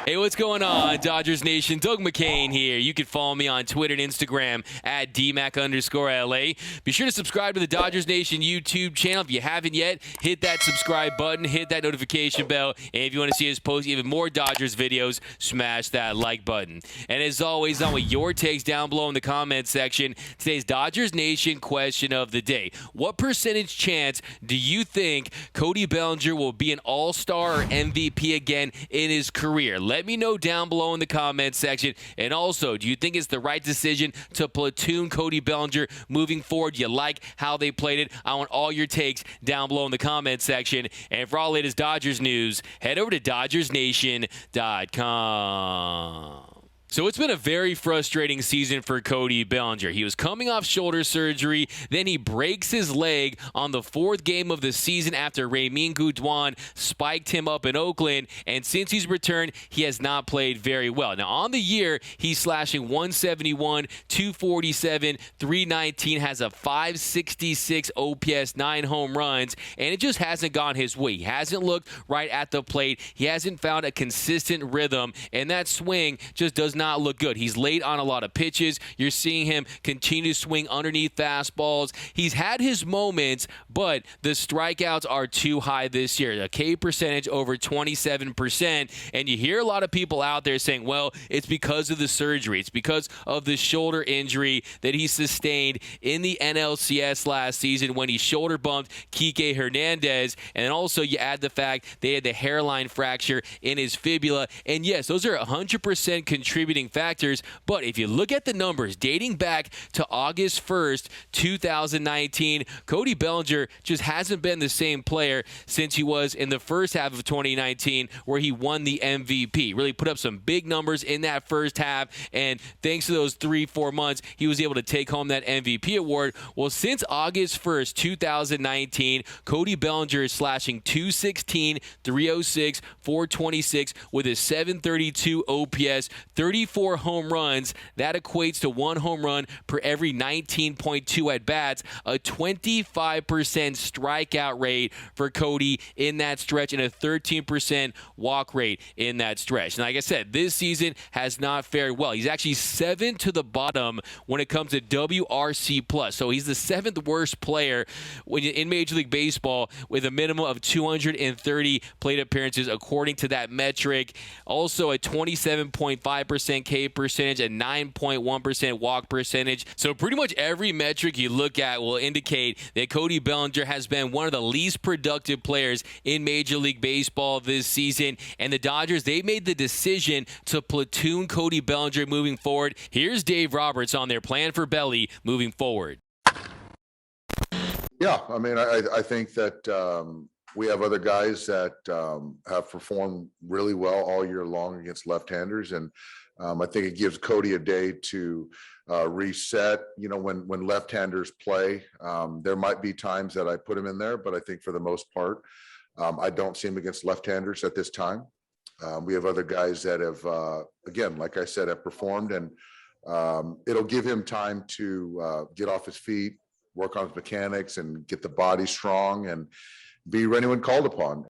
Hey, what's going on, Dodgers Nation? Doug McCain here. You can follow me on Twitter and Instagram at DMAC_LA. Be sure to subscribe to the Dodgers Nation YouTube channel. If you haven't yet, hit that subscribe button, hit that notification bell, and if you want to see us post even more Dodgers videos, smash that like button. And as always, I want your takes down below in the comments section. Today's Dodgers Nation question of the day. What percentage chance do you think Cody Bellinger will be an All-Star or MVP again in his career? Let me know down below in the comments section. And also, do you think it's the right decision to platoon Cody Bellinger moving forward? Do you like how they played it? I want all your takes down below in the comments section. And for all latest Dodgers news, head over to DodgersNation.com. So it's been a very frustrating season for Cody Bellinger. He was coming off shoulder surgery, then he breaks his leg on the fourth game of the season after Reymin Guadan spiked him up in Oakland, and since he's returned, he has not played very well. Now on the year, he's slashing 171, 247, 319, has a 566 OPS, 9 home runs, and it just hasn't gone his way. He hasn't looked right at the plate. He hasn't found a consistent rhythm, and that swing just does not look good. He's late on a lot of pitches. You're seeing him continue to swing underneath fastballs. He's had his moments, but the strikeouts are too high this year. The K percentage over 27%, and you hear a lot of people out there saying, well, it's because of the surgery. It's because of the shoulder injury that he sustained in the NLCS last season when he shoulder bumped Kiké Hernandez, and also you add the fact they had the hairline fracture in his fibula, and yes, those are 100% contributing factors, but if you look at the numbers dating back to August 1st, 2019, Cody Bellinger just hasn't been the same player since he was in the first half of 2019 where he won the MVP. Really put up some big numbers in that first half, and thanks to those 3-4 months, he was able to take home that MVP award. Well, since August 1st, 2019, Cody Bellinger is slashing 216, 306, 426 with a 732 OPS, 34 home runs. That equates to 1 home run per every 19.2 at-bats, a 25% strikeout rate for Cody in that stretch, and a 13% walk rate in that stretch. And like I said, this season has not fared well. He's actually 7th to the bottom when it comes to WRC+. So he's the 7th worst player in Major League Baseball with a minimum of 230 plate appearances according to that metric. Also a 27.5% K percentage and 9.1% walk percentage. So pretty much every metric you look at will indicate that Cody Bellinger has been one of the least productive players in Major League Baseball this season. And the Dodgers, they made the decision to platoon Cody Bellinger moving forward. Here's Dave Roberts on their plan for Belli moving forward. Yeah, I mean, I think that we have other guys that have performed really well all year long against left-handers, and I think it gives Cody a day to reset. You know, when left-handers play, there might be times that I put him in there, but I think for the most part, I don't see him against left-handers at this time. We have other guys that have, again, like I said, have performed, and it'll give him time to get off his feet, work on his mechanics, and get the body strong and be ready when called upon.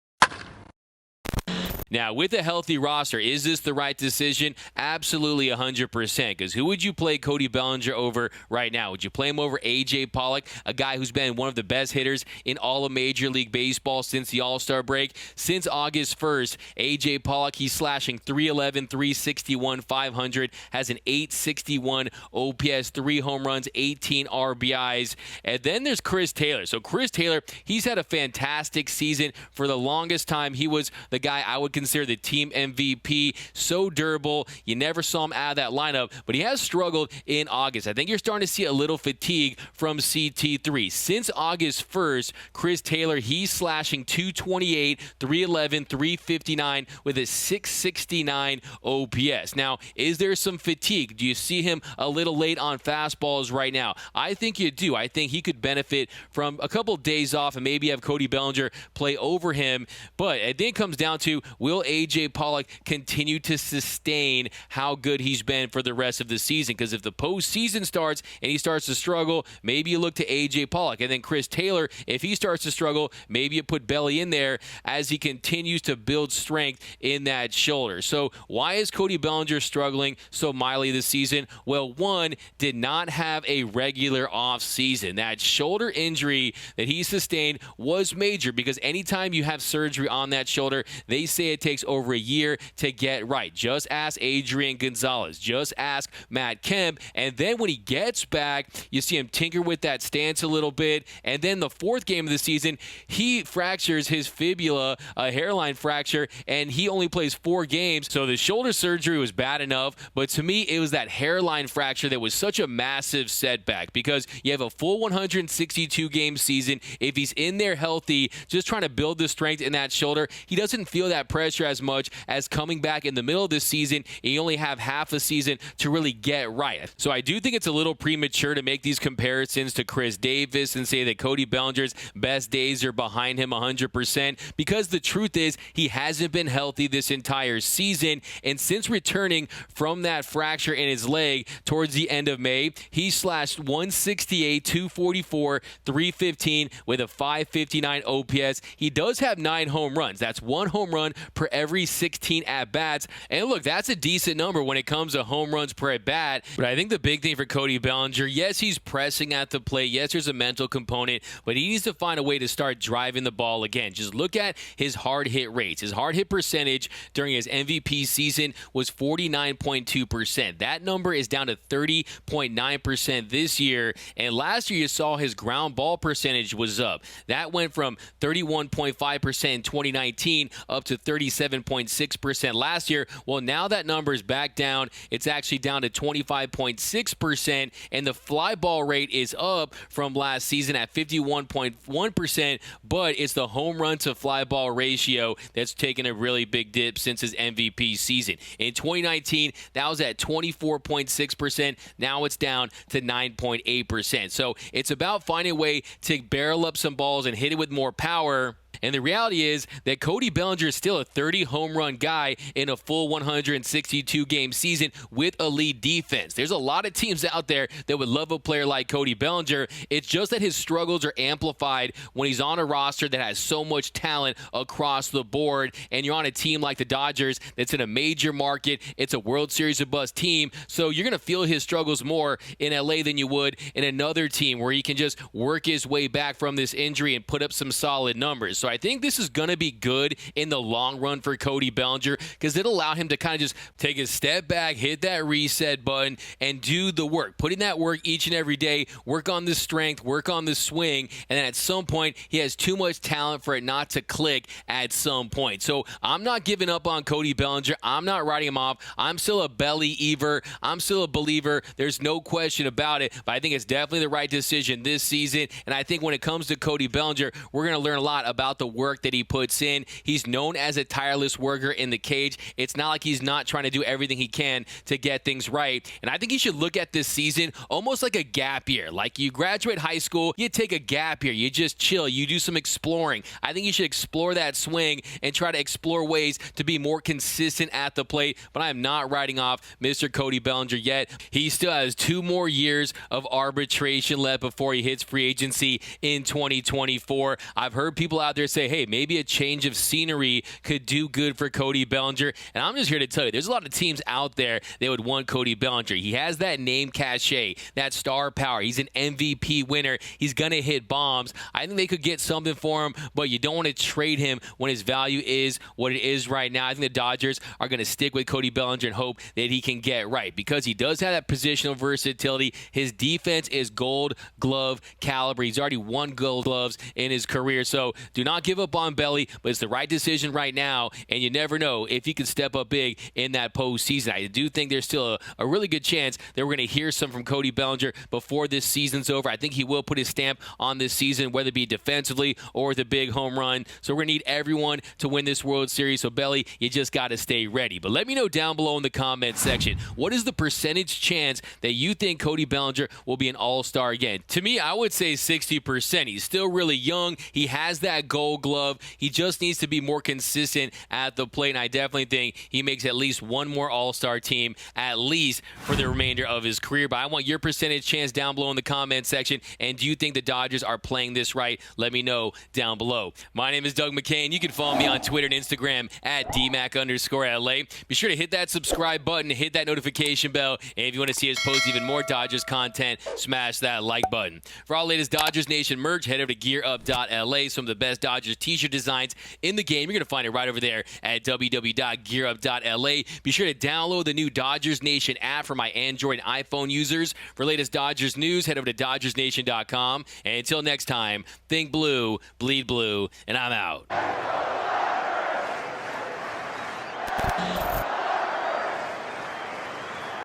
Now, with a healthy roster, is this the right decision? Absolutely 100%, because who would you play Cody Bellinger over right now? Would you play him over A.J. Pollock, a guy who's been one of the best hitters in all of Major League Baseball since the All-Star break? Since August 1st, A.J. Pollock, he's slashing 311, 361, 500, has an 861 OPS, 3 home runs, 18 RBIs. And then there's Chris Taylor. So Chris Taylor, he's had a fantastic season. For the longest time, he was the guy I would consider the team MVP. So durable. You never saw him out of that lineup, but he has struggled in August. I think you're starting to see a little fatigue from CT3. Since August 1st, Chris Taylor, he's slashing 228, 311, 359 with a 669 OPS. Now, is there some fatigue? Do you see him a little late on fastballs right now? I think you do. I think he could benefit from a couple of days off and maybe have Cody Bellinger play over him. But I think it comes down to, will will A.J. Pollock continue to sustain how good he's been for the rest of the season? Because if the postseason starts and he starts to struggle, maybe you look to A.J. Pollock. And then Chris Taylor, if he starts to struggle, maybe you put Belli in there as he continues to build strength in that shoulder. So why is Cody Bellinger struggling so mildly this season? Well, one, did not have a regular off season. That shoulder injury that he sustained was major because anytime you have surgery on that shoulder, they say it takes over a year to get right. Just ask Adrian Gonzalez. Just ask Matt Kemp. And then when he gets back, you see him tinker with that stance a little bit. And then the fourth game of the season, he fractures his fibula, a hairline fracture, and he only plays 4 games. So the shoulder surgery was bad enough, but to me, it was that hairline fracture that was such a massive setback because you have a full 162 game season. If he's in there healthy, just trying to build the strength in that shoulder, he doesn't feel that pressure as much as coming back in the middle of the season, and you only have half a season to really get right. So I do think it's a little premature to make these comparisons to Chris Davis and say that Cody Bellinger's best days are behind him 100% because the truth is he hasn't been healthy this entire season, and since returning from that fracture in his leg towards the end of May, he slashed 168, 244, 315 with a 559 OPS. He does have 9 home runs. That's 1 home run per every 16 at-bats. And look, that's a decent number when it comes to home runs per at-bat. But I think the big thing for Cody Bellinger, yes, he's pressing at the plate. Yes, there's a mental component, but he needs to find a way to start driving the ball again. Just look at his hard hit rates. His hard hit percentage during his MVP season was 49.2%. That number is down to 30.9% this year. And last year you saw his ground ball percentage was up. That went from 31.5% in 2019 up to 37.6% last year. Well, now that number is back down. It's actually down to 25.6%, and the fly ball rate is up from last season at 51.1%, but it's the home run to fly ball ratio that's taken a really big dip since his MVP season. In 2019, that was at 24.6%. Now it's down to 9.8%. So it's about finding a way to barrel up some balls and hit it with more power. And the reality is that Cody Bellinger is still a 30 home run guy in a full 162 game season with elite defense. There's a lot of teams out there that would love a player like Cody Bellinger. It's just that his struggles are amplified when he's on a roster that has so much talent across the board, and you're on a team like the Dodgers that's in a major market. It's a World Series of buzz team, so you're going to feel his struggles more in LA than you would in another team where he can just work his way back from this injury and put up some solid numbers. So I think this is going to be good in the long run for Cody Bellinger because it'll allow him to kind of just take a step back, hit that reset button, and do the work. Putting that work each and every day, work on the strength, work on the swing, and then at some point, he has too much talent for it not to click at some point. So I'm not giving up on Cody Bellinger. I'm not writing him off. I'm still a Believer. I'm still a believer. There's no question about it, but I think it's definitely the right decision this season, and I think when it comes to Cody Bellinger, we're going to learn a lot about the work that he puts in. He's known as a tireless worker in the cage. It's not like he's not trying to do everything he can to get things right. And I think he should look at this season almost like a gap year. Like you graduate high school, you take a gap year. You just chill. You do some exploring. I think you should explore that swing and try to explore ways to be more consistent at the plate. But I am not writing off Mr. Cody Bellinger yet. He still has 2 more years of arbitration left before he hits free agency in 2024. I've heard people out there say, hey, maybe a change of scenery could do good for Cody Bellinger. And I'm just here to tell you, there's a lot of teams out there that would want Cody Bellinger. He has that name cachet, that star power. He's an MVP winner. He's going to hit bombs. I think they could get something for him, but you don't want to trade him when his value is what it is right now. I think the Dodgers are going to stick with Cody Bellinger and hope that he can get right because he does have that positional versatility. His defense is gold glove caliber. He's already won gold gloves in his career. So do not give up on Belli, but it's the right decision right now, and you never know if he can step up big in that postseason. I do think there's still a really good chance that we're going to hear some from Cody Bellinger before this season's over. I think he will put his stamp on this season, whether it be defensively or with a big home run. So we're going to need everyone to win this World Series. So, Belli, you just got to stay ready. But let me know down below in the comments section, what is the percentage chance that you think Cody Bellinger will be an all-star again? To me, I would say 60%. He's still really young. He has that goal Gold Glove. He just needs to be more consistent at the plate, and I definitely think he makes at least one more All-Star team, at least for the remainder of his career. But I want your percentage chance down below in the comment section, and do you think the Dodgers are playing this right? Let me know down below. My name is Doug McCain. You can follow me on Twitter and Instagram at DMAC_LA. Be sure to hit that subscribe button, hit that notification bell, and if you want to see us post even more Dodgers content, smash that like button. For all latest Dodgers Nation merch, head over to gearup.la. Some of the best Dodgers t-shirt designs in the game. You're going to find it right over there at www.gearup.la. Be sure to download the new Dodgers Nation app for my Android and iPhone users. For latest Dodgers news, head over to DodgersNation.com. And until next time, think blue, bleed blue, and I'm out.